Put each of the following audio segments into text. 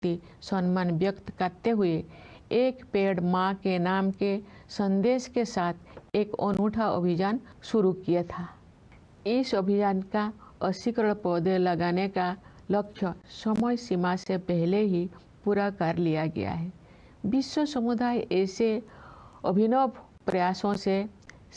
प्रति सम्मान व्यक्त करते हुए एक पेड़ माँ के नाम के संदेश के साथ एक अनूठा अभियान शुरू किया था। इस अभियान का 80 करोड़ पौधे लगाने का लक्ष्य समय सीमा से पहले ही पूरा कर लिया गया है। विश्व समुदाय ऐसे अभिनव प्रयासों से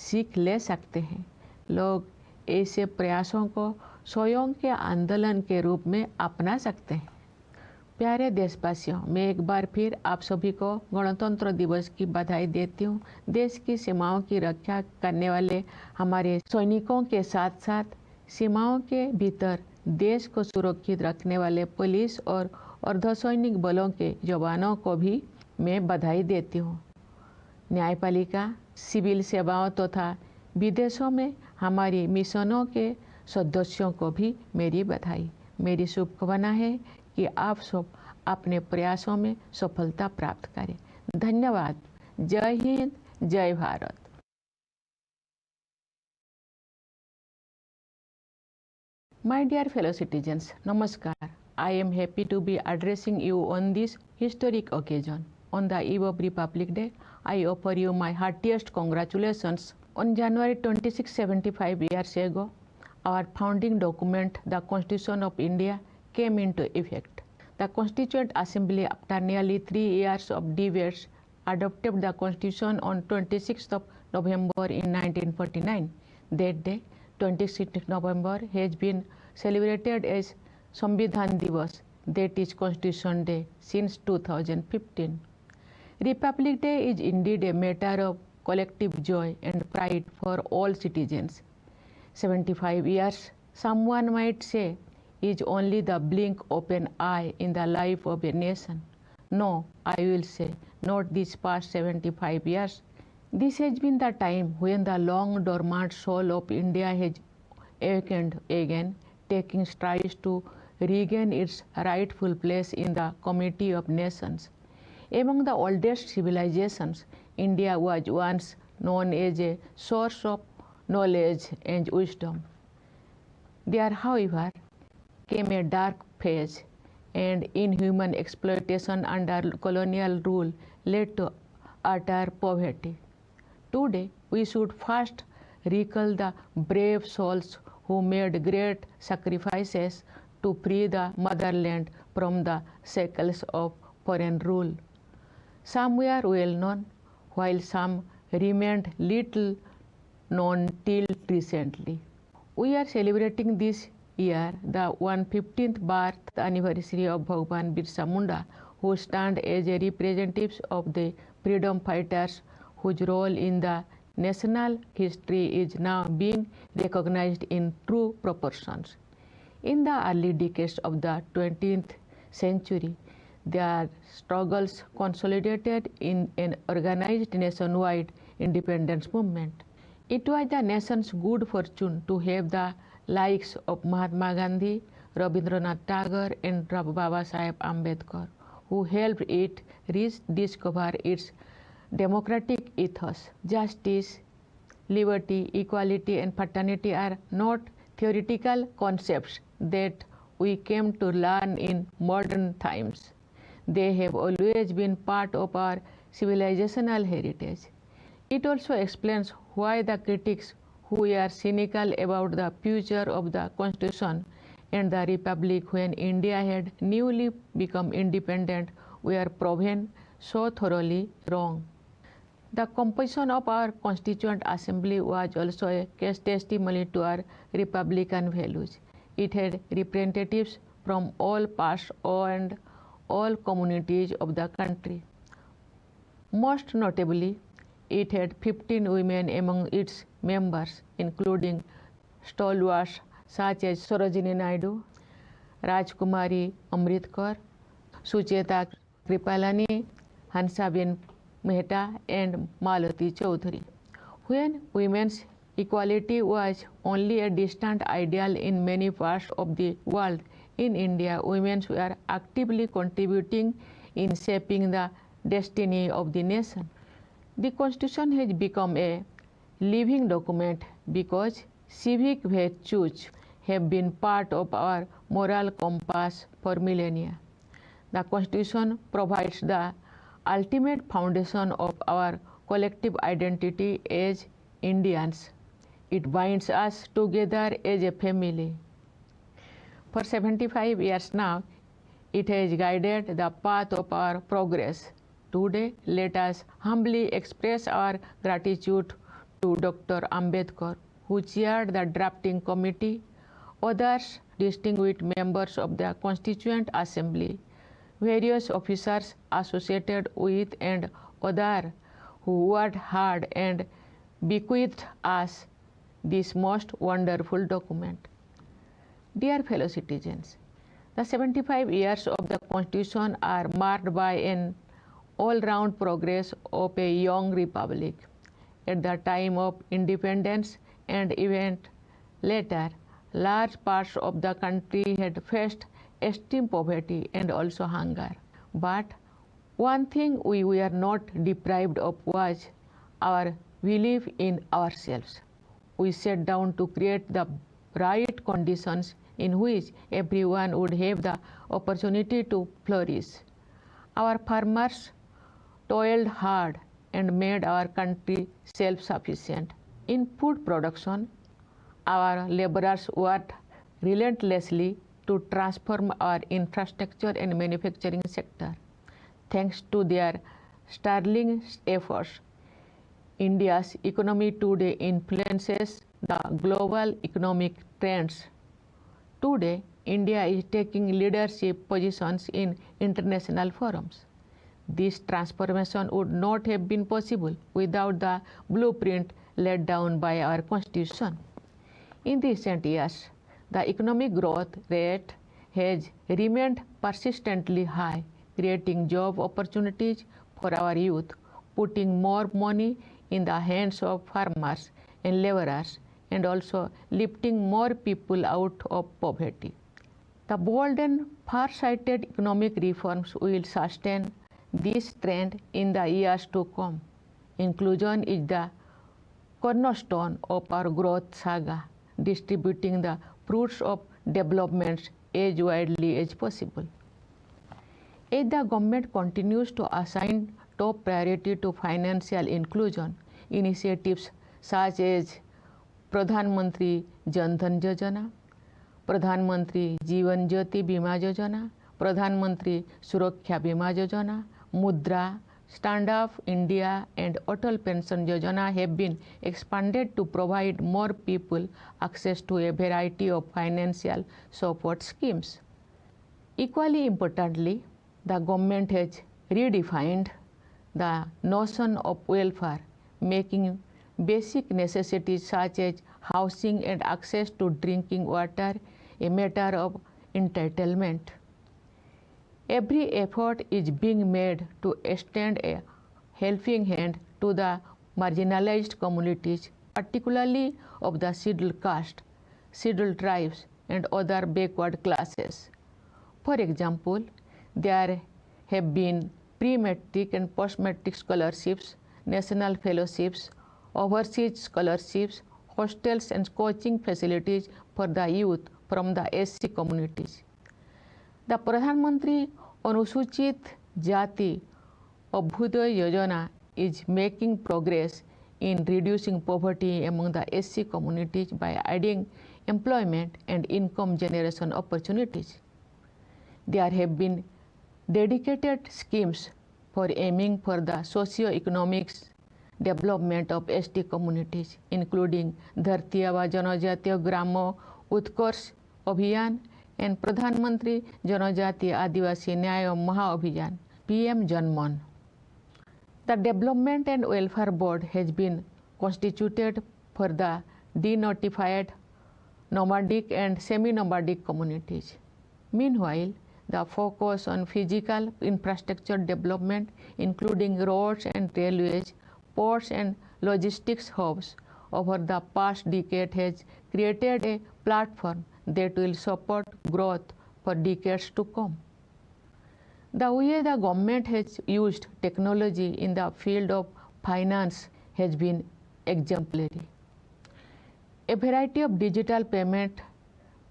सीख ले सकते हैं। लोग ऐसे प्रयासों को स्वयं के आंदोलन के रूप में अपना सकते हैं। प्यारे देशवासियों, मैं एक बार फिर आप सभी को गणतंत्र दिवस की बधाई देती हूँ। देश की सीमाओं की रक्षा करने वाले हमारे सैनिकों के साथ साथ सीमाओं के भीतर देश को सुरक्षित रखने वाले पुलिस और अर्धसैनिक बलों के जवानों को भी मैं बधाई देती हूँ। न्यायपालिका, सिविल सेवाओं तथा विदेशों में हमारी मिशनों के सदस्यों को भी मेरी बधाई। मेरी शुभकामना है कि आप सब अपने प्रयासों में सफलता प्राप्त करें। धन्यवाद। जय हिंद, जय Bharat. My dear fellow citizens, Namaskar. I am happy to be addressing you on this historic occasion. On the eve of Republic Day, I offer you my heartiest congratulations. On January 26, 75 years ago, our founding document, the Constitution of India, came into effect. The Constituent Assembly, after nearly 3 years of debates, adopted the Constitution on 26th of November in 1949. That day, 26th November, has been celebrated as Samvidhan Divas, that is Constitution Day, since 2015. Republic Day is indeed a matter of collective joy and pride for all citizens. 75 years, someone might say, is only the blink of an eye in the life of a nation. No, I will say, not these past 75 years. This has been the time when the long dormant soul of India has awakened again, taking strides to regain its rightful place in the community of nations. Among the oldest civilizations, India was once known as a source of knowledge and wisdom. There, however, came a dark phase, and inhuman exploitation under colonial rule led to utter poverty. Today, we should first recall the brave souls who made great sacrifices to free the motherland from the shackles of foreign rule. Some were well known, while some remained little known till recently. We are celebrating this year the 115th birth anniversary of Bhagwan Birsa Munda, who stand as a representatives of the freedom fighters whose role in the national history is now being recognized in true proportions. In the early decades of the 20th century, their struggles consolidated in an organized nationwide independence movement. It was the nation's good fortune to have the likes of Mahatma Gandhi, Rabindranath Tagore, and Baba Saheb Ambedkar, who helped it rediscover its democratic ethos. Justice, liberty, equality, and fraternity are not theoretical concepts that we came to learn in modern times. They have always been part of our civilizational heritage. It also explains why the critics who are cynical about the future of the Constitution and the Republic when India had newly become independent were proven so thoroughly wrong. The composition of our Constituent Assembly was also a case testimony to our republican values. It had representatives from all parts and all communities of the country. Most notably, it had 15 women among its members, including stalwarts such as Sarojini Naidu, Rajkumari Amritkar, Sucheta Kripalani, Hansabin Mehta, and Malati Chaudhary. When women's equality was only a distant ideal in many parts of the world, in India, women were actively contributing in shaping the destiny of the nation. The Constitution has become a living document because civic virtues have been part of our moral compass for millennia. The Constitution provides the ultimate foundation of our collective identity as Indians. It binds us together as a family. For 75 years now, it has guided the path of our progress. Today, let us humbly express our gratitude to Dr. Ambedkar, who chaired the drafting committee, others distinguished members of the Constituent Assembly, various officers associated with and others who worked hard and bequeathed us this most wonderful document. Dear fellow citizens, the 75 years of the Constitution are marked by an all-round progress of a young republic. At the time of independence and even later, large parts of the country had faced extreme poverty and also hunger. But one thing we were not deprived of was our belief in ourselves. We sat down to create the right conditions in which everyone would have the opportunity to flourish. Our farmers toiled hard and made our country self-sufficient. In food production, our laborers worked relentlessly to transform our infrastructure and manufacturing sector. Thanks to their sterling efforts, India's economy today influences the global economic trends. Today, India is taking leadership positions in international forums. This transformation would not have been possible without the blueprint laid down by our Constitution. In recent years, the economic growth rate has remained persistently high, creating job opportunities for our youth, putting more money in the hands of farmers and laborers, and also lifting more people out of poverty. The bold and far-sighted economic reforms will sustain this trend in the years to come. Inclusion is the cornerstone of our growth saga, distributing the fruits of development as widely as possible. As the government continues to assign top priority to financial inclusion, initiatives such as Pradhan Mantri Jan Dhan Yojana, Pradhan Mantri Jeevan Jyoti Bima Yojana, Pradhan Mantri Suraksha Bima Yojana, Mudra, Stand Up India and Atal Pension Yojana have been expanded to provide more people access to a variety of financial support schemes. Equally importantly, the government has redefined the notion of welfare, making basic necessities such as housing and access to drinking water a matter of entitlement. Every effort is being made to extend a helping hand to the marginalized communities, particularly of the scheduled caste, scheduled tribes, and other backward classes. For example, there have been pre-matric and post-matric scholarships, national fellowships, overseas scholarships, hostels and coaching facilities for the youth from the SC communities. The Pradhan Mantri Anusuchit Jati Abhyuday Yojana is making progress in reducing poverty among the SC communities by adding employment and income generation opportunities. There have been dedicated schemes for aiming for the socio-economic development of ST communities, including Dharti Aba Janajatiya Gramo Utkarsh Abhiyan and Pradhan Mantri Janajati Adivasi Nyaya Maha-Abhiyan, PM Janman. The Development and Welfare Board has been constituted for the denotified nomadic and semi-nomadic communities. Meanwhile, the focus on physical infrastructure development, including roads and railways, ports and logistics hubs, over the past decade has created a platform that will support growth for decades to come. The way the government has used technology in the field of finance has been exemplary. A variety of digital payment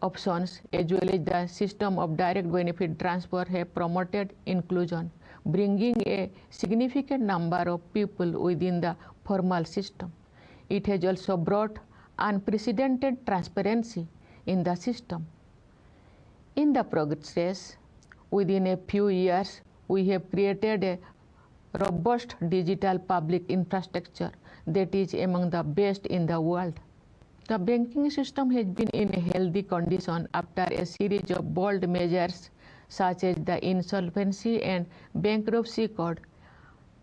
options as well as the system of direct benefit transfer have promoted inclusion, bringing a significant number of people within the formal system. It has also brought unprecedented transparency in the system. In the progress, within a few years, we have created a robust digital public infrastructure that is among the best in the world. The banking system has been in a healthy condition after a series of bold measures such as the Insolvency and Bankruptcy Code,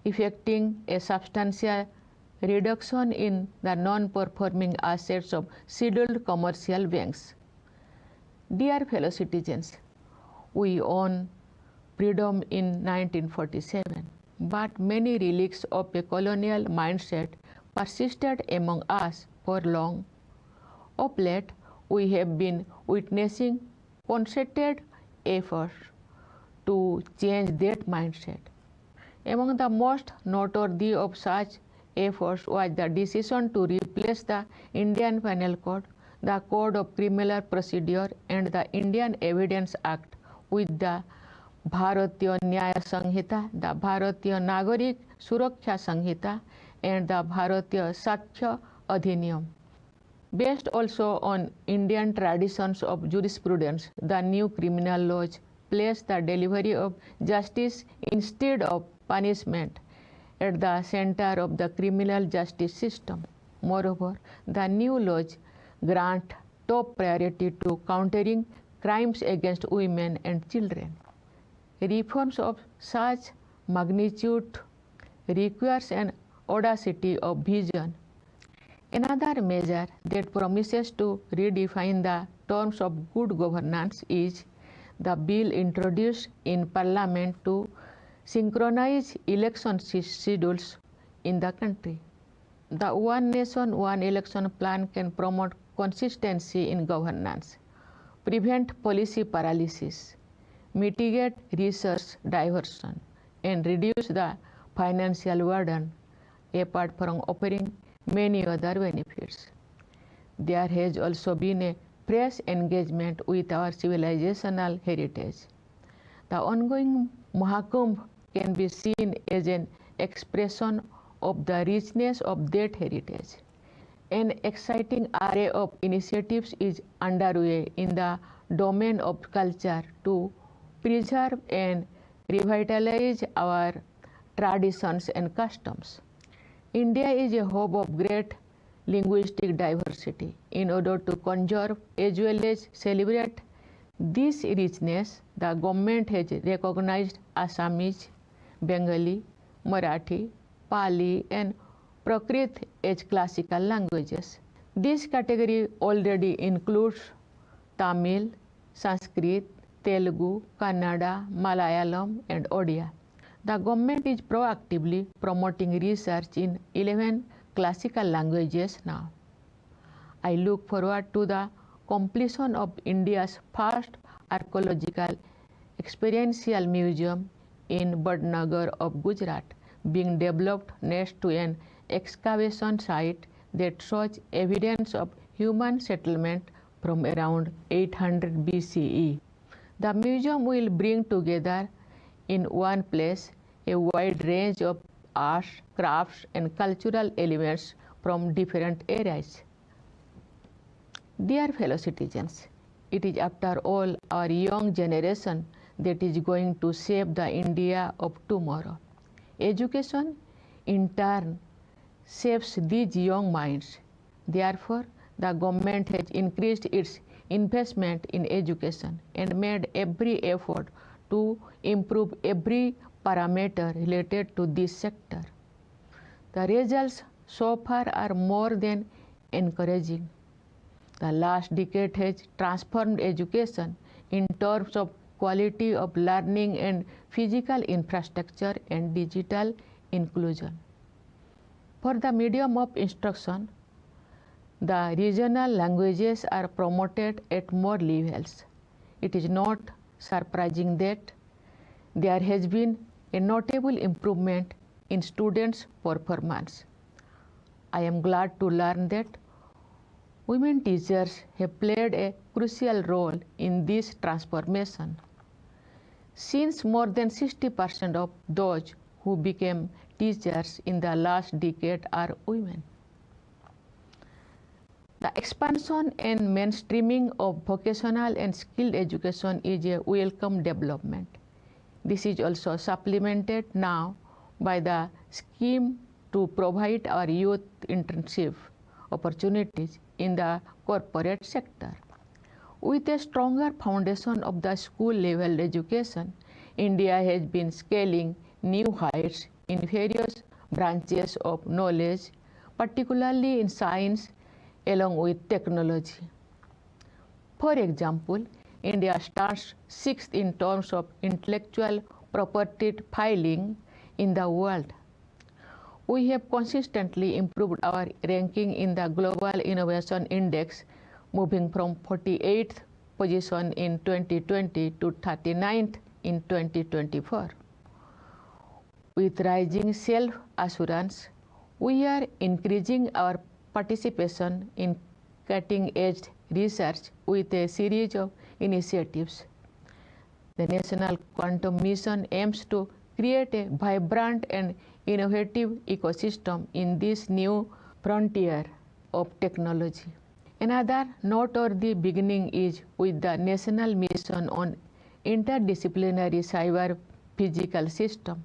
effecting a substantial reduction in the non-performing assets of scheduled commercial banks. Dear fellow citizens, we won freedom in 1947, but many relics of a colonial mindset persisted among us for long. Of late, we have been witnessing concerted efforts to change that mindset. Among the most noteworthy of such efforts was the decision to replace the Indian Penal Code, the Code of Criminal Procedure, and the Indian Evidence Act with the Bharatiya Nyaya Sanhita, the Bharatiya Nagarik Suraksha Sanhita, and the Bharatiya Sakya Adhiniyam. Based also on Indian traditions of jurisprudence, the new criminal laws place the delivery of justice instead of punishment at the center of the criminal justice system. Moreover, the new laws grant top priority to countering crimes against women and children. Reforms of such magnitude requires an audacity of vision. Another measure that promises to redefine the terms of good governance is the bill introduced in Parliament to synchronize election schedules in the country. The One Nation, One Election plan can promote consistency in governance, prevent policy paralysis, mitigate resource diversion, and reduce the financial burden, apart from offering many other benefits. There has also been a fresh engagement with our civilizational heritage. The ongoing Mahakumbh can be seen as an expression of the richness of that heritage. An exciting array of initiatives is underway in the domain of culture to preserve and revitalize our traditions and customs. India is a hub of great linguistic diversity. In order to conserve as well as celebrate this richness, the government has recognized Assamese, Bengali, Marathi, Pali, and Prakrit as classical languages. This category already includes Tamil, Sanskrit, Telugu, Kannada, Malayalam, and Odia. The government is proactively promoting research in 11 classical languages now. I look forward to the completion of India's first archaeological experiential museum in Badnagar of Gujarat, being developed next to an excavation site that shows evidence of human settlement from around 800 BCE. The museum will bring together in one place a wide range of arts, crafts, and cultural elements from different eras. Dear fellow citizens, it is after all our young generation that is going to shape the India of tomorrow. Education, in turn, shapes these young minds. Therefore, the government has increased its investment in education and made every effort to improve every parameter related to this sector. The results so far are more than encouraging. The last decade has transformed education in terms of quality of learning and physical infrastructure and digital inclusion. For the medium of instruction, the regional languages are promoted at more levels. It is not surprising that there has been a notable improvement in students' performance. I am glad to learn that Women teachers have played a crucial role in this transformation. Since more than 60% of those who became teachers in the last decade are women. The expansion and mainstreaming of vocational and skilled education is a welcome development. This is also supplemented now by the scheme to provide our youth internship opportunities in the corporate sector. With a stronger foundation of the school level education, India has been scaling new heights in various branches of knowledge, particularly in science along with technology. For example, India stands sixth in terms of intellectual property filing in the world. We have consistently improved our ranking in the Global Innovation Index, moving from 48th position in 2020 to 39th in 2024. With rising self-assurance, we are increasing our participation in cutting-edge research with a series of initiatives. The National Quantum Mission aims to create a vibrant and innovative ecosystem in this new frontier of technology. Another noteworthy beginning is with the National Mission on Interdisciplinary Cyber Physical System,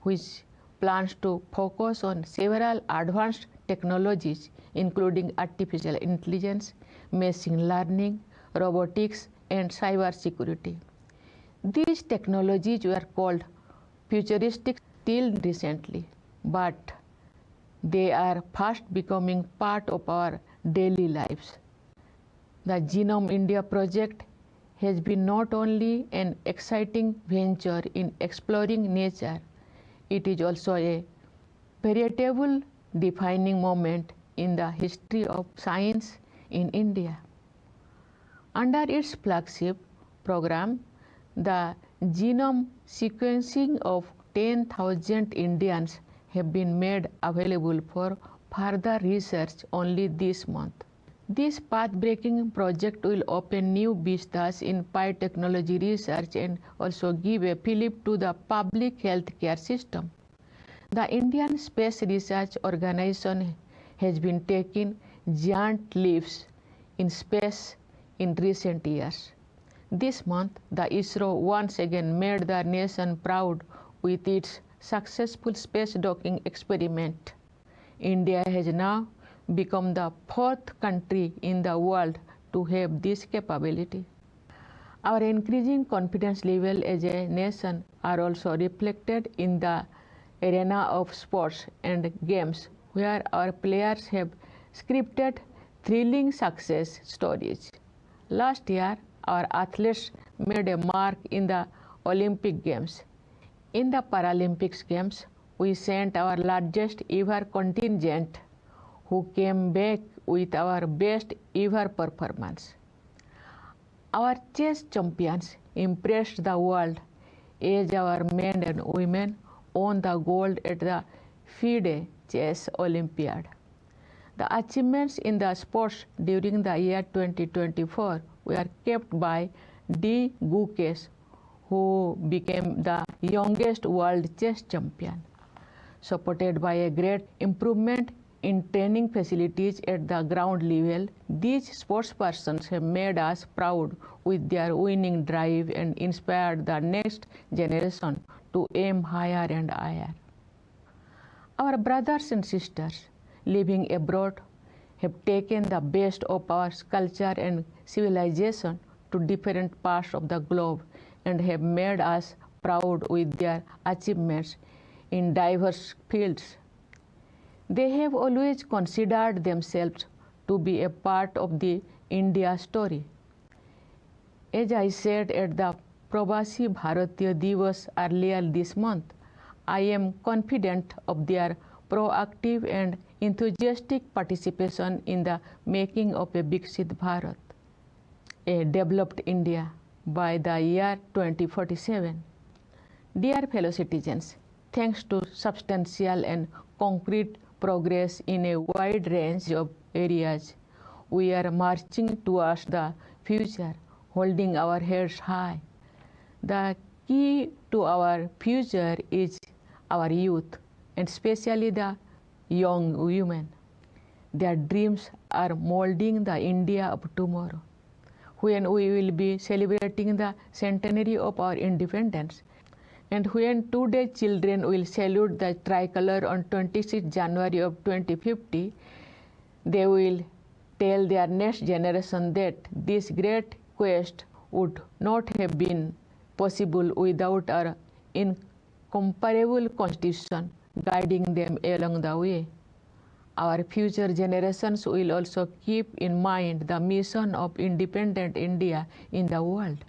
which plans to focus on several advanced technologies including artificial intelligence, machine learning, robotics, and cybersecurity. These technologies were called futuristic till recently, but they are fast becoming part of our daily lives. The Genome India project has been not only an exciting venture in exploring nature, it is also a veritable defining moment in the history of science in India. Under its flagship program, the genome sequencing of 10,000 Indians have been made available for further research only this month. This path-breaking project will open new vistas in biotechnology research and also give a fillip to the public health care system. The Indian Space Research Organization has been taking giant leaps in space in recent years. This month, the ISRO once again made the nation proud with its successful space docking experiment. India has now become the fourth country in the world to have this capability. Our increasing confidence level as a nation are also reflected in the arena of sports and games, where our players have scripted thrilling success stories. Last year, our athletes made a mark in the Olympic Games. In the Paralympics Games, we sent our largest ever contingent, who came back with our best ever performance. Our chess champions impressed the world as our men and women won the gold at the FIDE Chess Olympiad. The achievements in the sports during the year 2024 were kept by D. Gukes, who became the youngest world chess champion. Supported by a great improvement in training facilities at the ground level, these sportspersons have made us proud with their winning drive and inspired the next generation to aim higher and higher. Our brothers and sisters living abroad have taken the best of our culture and civilization to different parts of the globe and have made us proud with their achievements in diverse fields. They have always considered themselves to be a part of the India story. As I said at the Pravasi Bharatiya Divas earlier this month, I am confident of their proactive and enthusiastic participation in the making of a Viksit Bharat, a developed India by the year 2047. Dear fellow citizens, thanks to substantial and concrete progress in a wide range of areas, We are marching towards the future, holding our heads high. The key to our future is our youth, and especially the young women. Their dreams are molding the India of tomorrow. When we will be celebrating the centenary of our independence, and when today's children will salute the tricolor on 26 January of 2050, they will tell their next generation that this great quest would not have been possible without our incomparable constitution guiding them along the way. Our future generations will also keep in mind the mission of independent India in the world.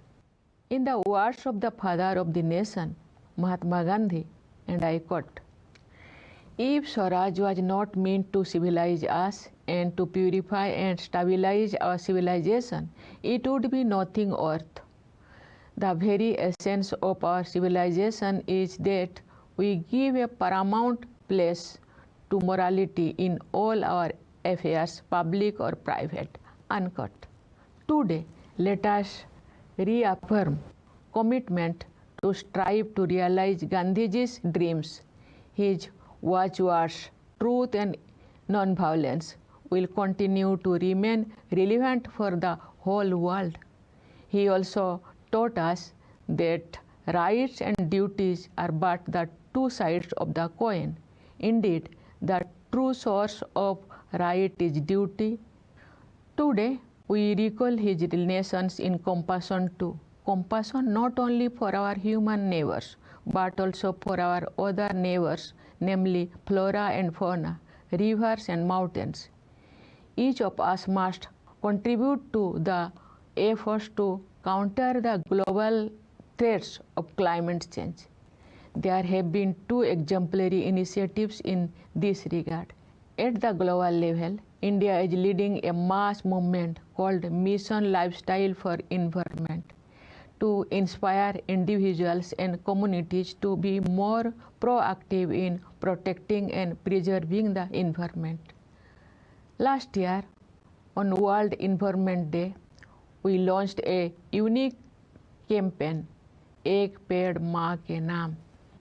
In the words of the father of the nation, Mahatma Gandhi, and I quote, "If Swaraj was not meant to civilize us and to purify and stabilize our civilization, it would be nothing worth. The very essence of our civilization is that we give a paramount place to morality in all our affairs, public or private." Unquote. Today, let us reaffirm commitment to strive to realize Gandhiji's dreams. His watchwords, truth and non-violence, will continue to remain relevant for the whole world. He also taught us that rights and duties are but the two sides of the coin. Indeed, the true source of right is duty. Today, we recall his nations in compassion too. Compassion not only for our human neighbors, but also for our other neighbors, namely flora and fauna, rivers and mountains. Each of us must contribute to the efforts to counter the global threats of climate change. There have been two exemplary initiatives in this regard. At the global level, India is leading a mass movement called Mission Lifestyle for Environment to inspire individuals and communities to be more proactive in protecting and preserving the environment. Last year, on World Environment Day, we launched a unique campaign, Ek Ped Maa Ke Naam,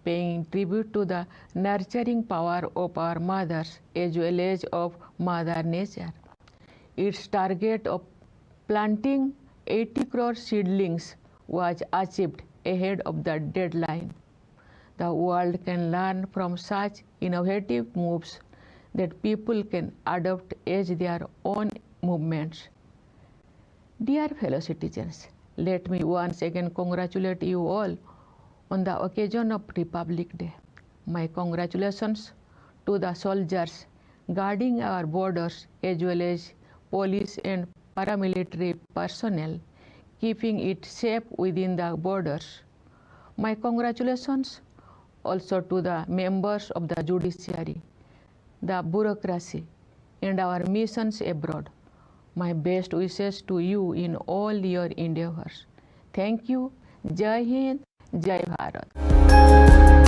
paying tribute to the nurturing power of our mothers as well as of Mother Nature. Its target of planting 80 crore seedlings was achieved ahead of the deadline. The world can learn from such innovative moves that people can adopt as their own movements. Dear fellow citizens, let me once again congratulate you all on the occasion of Republic Day. My congratulations to the soldiers guarding our borders as well as police and paramilitary personnel keeping it safe within the borders. My congratulations also to the members of the judiciary, the bureaucracy, and our missions abroad. My best wishes to you in all your endeavors. Thank you. Jai Hind, Jai Bharat.